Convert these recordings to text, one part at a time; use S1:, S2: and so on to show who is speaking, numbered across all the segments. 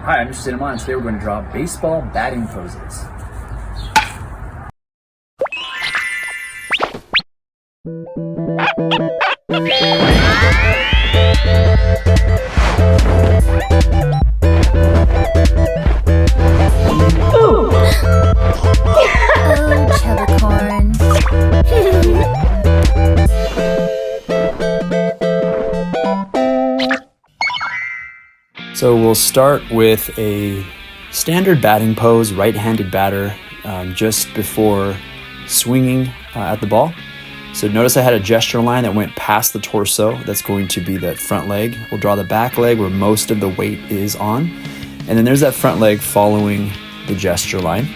S1: Hi, I'm Mr. Cinnamon, and today we're going to draw baseball batting poses.
S2: Oh, cheddar corn.
S1: So we'll start with a standard batting pose, right-handed batter, just before swinging at the ball. So notice I had a gesture line that went past the torso. That's going to be the front leg. We'll draw the back leg where most of the weight is on. And then there's that front leg following the gesture line.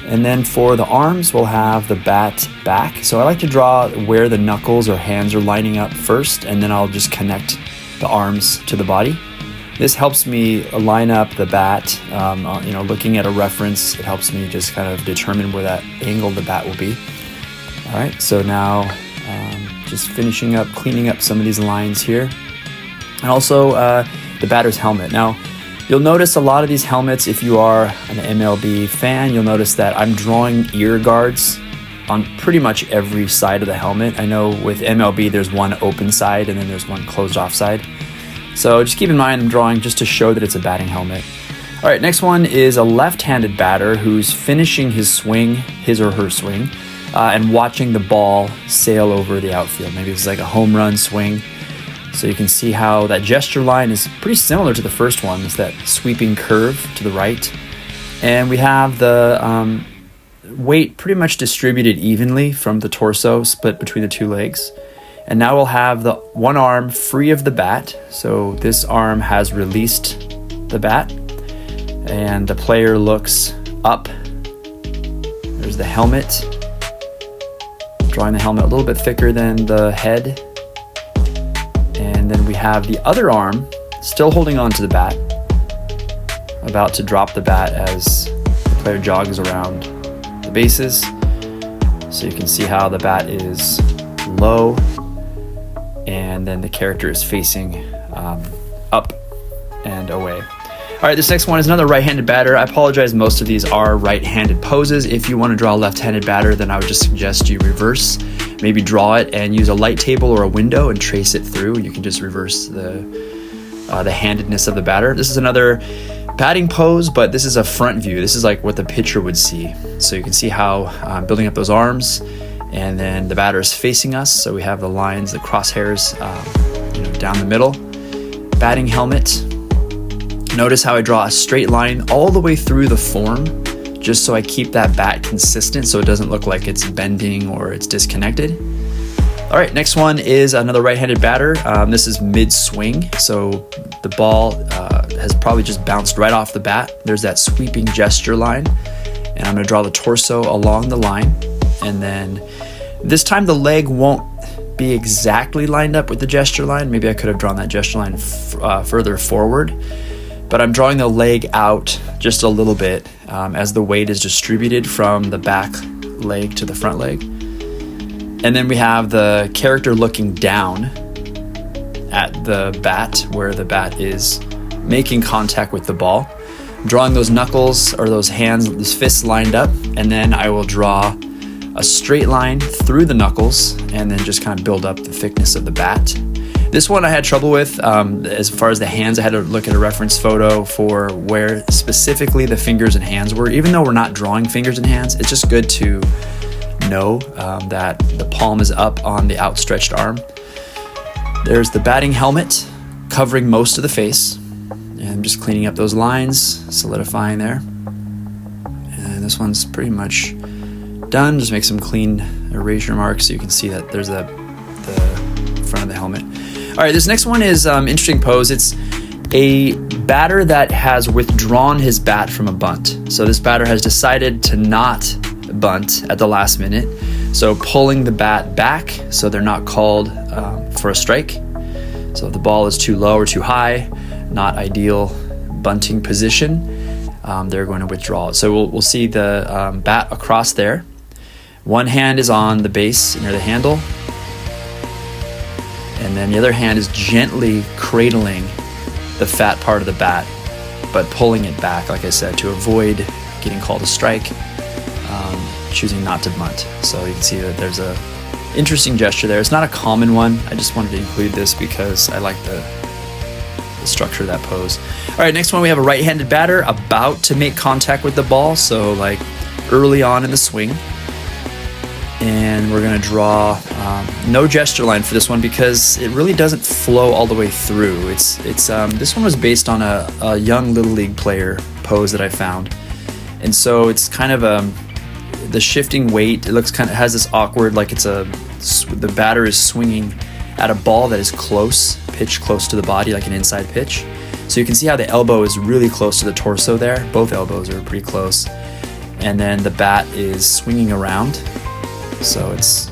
S1: And then for the arms, we'll have the bat back. So I like to draw where the knuckles or hands are lining up first, and then I'll just connect the arms to the body. This helps me line up the bat, looking at a reference. It helps me just kind of determine where that angle of the bat will be. All right, so now just finishing up, cleaning up some of these lines here. And also the batter's helmet. Now, you'll notice a lot of these helmets, if you are an MLB fan, you'll notice that I'm drawing ear guards on pretty much every side of the helmet. I know with MLB, there's one open side and then there's one closed off side. So just keep in mind I'm drawing just to show that it's a batting helmet. All right, next one is a left-handed batter who's finishing his swing, his or her swing, and watching the ball sail over the outfield. Maybe it's like a home run swing. So you can see how that gesture line is pretty similar to the first one. It's that sweeping curve to the right. And we have the weight pretty much distributed evenly from the torso, split between the two legs. And now we'll have the one arm free of the bat. So this arm has released the bat. And the player looks up. There's the helmet. Drawing the helmet a little bit thicker than the head. And then we have the other arm still holding on to the bat, about to drop the bat as the player jogs around the bases. So you can see how the bat is low, and then the character is facing up and away. All right, this next one is another right-handed batter. I apologize, most of these are right-handed poses. If you want to draw a left-handed batter, then I would just suggest you reverse. Maybe draw it and use a light table or a window and trace it through. You can just reverse the handedness of the batter. This is another batting pose, but this is a front view. This is like what the pitcher would see. So you can see how I'm building up those arms, and then the batter is facing us. So we have the lines, the crosshairs, down the middle. Batting helmet. Notice how I draw a straight line all the way through the form, just so I keep that bat consistent so it doesn't look like it's bending or it's disconnected. All right, next one is another right-handed batter. This is mid-swing, so the ball has probably just bounced right off the bat. There's that sweeping gesture line, and I'm gonna draw the torso along the line, and then this time the leg won't be exactly lined up with the gesture line. Maybe I could have drawn that gesture line further forward, but I'm drawing the leg out just a little bit as the weight is distributed from the back leg to the front leg. And then we have the character looking down at the bat, where the bat is making contact with the ball. I'm drawing those knuckles or those hands, those fists lined up, and then I will draw a straight line through the knuckles and then just kind of build up the thickness of the bat. This one I had trouble with. As far as the hands, I had to look at a reference photo for where specifically the fingers and hands were. Even though we're not drawing fingers and hands, it's just good to know that the palm is up on the outstretched arm. There's the batting helmet covering most of the face. And I'm just cleaning up those lines, solidifying there. And this one's pretty much done. Just make some clean erasure marks so you can see that there's the front of the helmet. All right, this next one is interesting pose. It's a batter that has withdrawn his bat from a bunt. So this batter has decided to not bunt at the last minute. So pulling the bat back so they're not called for a strike. So if the ball is too low or too high, not ideal bunting position, they're going to withdraw it. So we'll see the bat across there. One hand is on the base near the handle, and then the other hand is gently cradling the fat part of the bat but pulling it back, like I said, to avoid getting called a strike, choosing not to bunt. So you can see that there's a interesting gesture there. It's not a common one. I just wanted to include this because I like the structure of that pose. All right, next one, we have a right-handed batter about to make contact with the ball, so like early on in the swing. And we're gonna draw no gesture line for this one because it really doesn't flow all the way through. This one was based on a young Little League player pose that I found. And so it's kind of the shifting weight, it looks kind of, has this awkward, like the batter is swinging at a ball that is pitch close to the body, like an inside pitch. So you can see how the elbow is really close to the torso there. Both elbows are pretty close. And then the bat is swinging around. So it's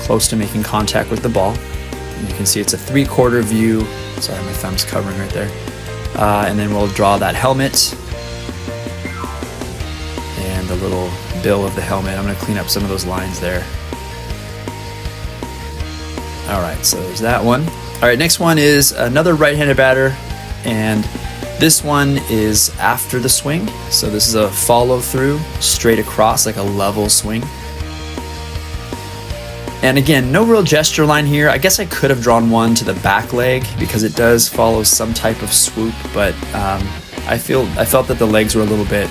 S1: close to making contact with the ball. And you can see it's a 3/4 view. Sorry, my thumb's covering right there. And then we'll draw that helmet and the little bill of the helmet. I'm going to clean up some of those lines there. All right, so there's that one. All right, next one is another right-handed batter, and this one is after the swing. So this is a follow-through, straight across, like a level swing. And again, no real gesture line here. I guess I could have drawn one to the back leg because it does follow some type of swoop, but I felt that the legs were a little bit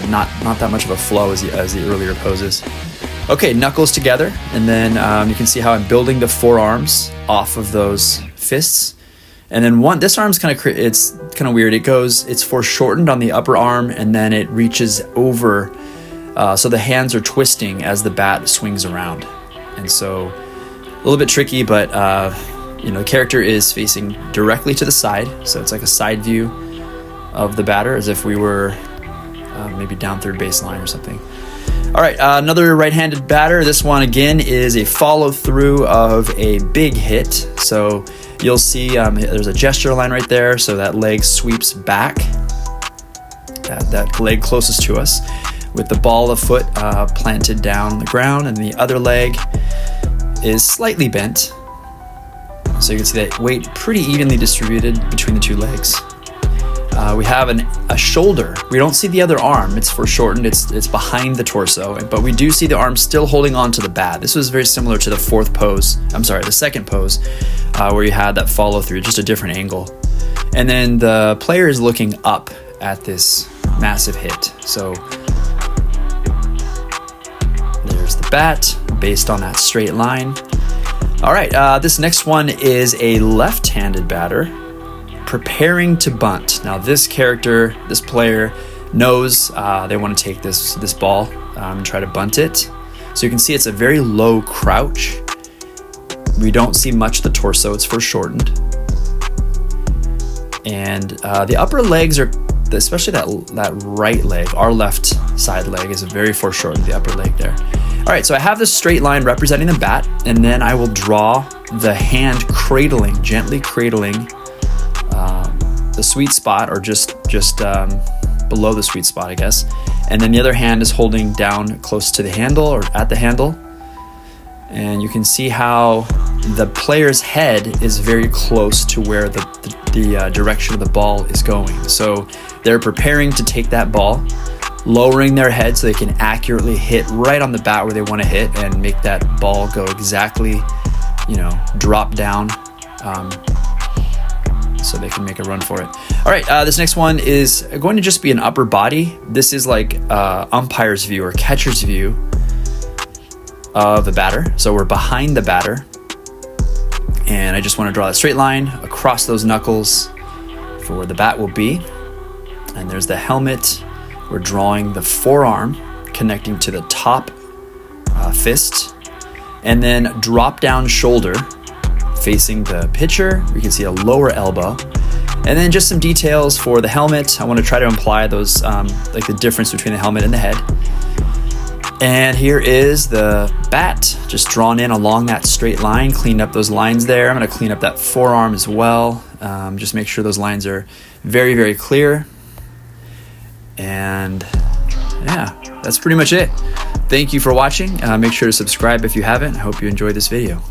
S1: not that much of a flow as the earlier poses. Okay, knuckles together, and then you can see how I'm building the forearms off of those fists. And then this arm's it's kind of weird. It's foreshortened on the upper arm, and then it reaches over, so the hands are twisting as the bat swings around. And so a little bit tricky, but the character is facing directly to the side, so it's like a side view of the batter, as if we were maybe down third baseline or something. All right, another right-handed batter. This one, again, is a follow-through of a big hit. So you'll see there's a gesture line right there, so that leg sweeps back, that leg closest to us, with the ball of foot planted down on the ground, and the other leg is slightly bent. So you can see that weight pretty evenly distributed between the two legs. We have a shoulder. We don't see the other arm. It's foreshortened. It's behind the torso, but we do see the arm still holding on to the bat. This was very similar to the second pose, where you had that follow through, just a different angle. And then the player is looking up at this massive hit. So there's the bat based on that straight line. All right, this next one is a left-handed batter preparing to bunt. Now this player knows they want to take this ball and try to bunt it. So you can see it's a very low crouch. We don't see much of the torso, it's foreshortened. And the upper legs are, especially that right leg, our left side leg is very foreshortened, the upper leg there. All right, so I have this straight line representing the bat, and then I will draw the hand gently cradling the sweet spot, or just below the sweet spot, I guess. And then the other hand is holding down close to the handle, or at the handle. And you can see how the player's head is very close to where the direction of the ball is going. So they're preparing to take that ball, lowering their head so they can accurately hit right on the bat where they want to hit and make that ball go exactly, drop down, so they can make a run for it. All right, this next one is going to just be an upper body. This is like umpire's view or catcher's view of the batter. So we're behind the batter, and I just want to draw a straight line across those knuckles for where the bat will be. And there's the helmet. We're drawing the forearm connecting to the top fist, and then drop down shoulder facing the pitcher. We can see a lower elbow, and then just some details for the helmet. I want to try to imply those like the difference between the helmet and the head. And here is the bat, just drawn in along that straight line, cleaned up those lines there. I'm going to clean up that forearm as well, just make sure those lines are very, very clear. And yeah, that's pretty much it. Thank you for watching. Make sure to subscribe if you haven't. I hope you enjoyed this video.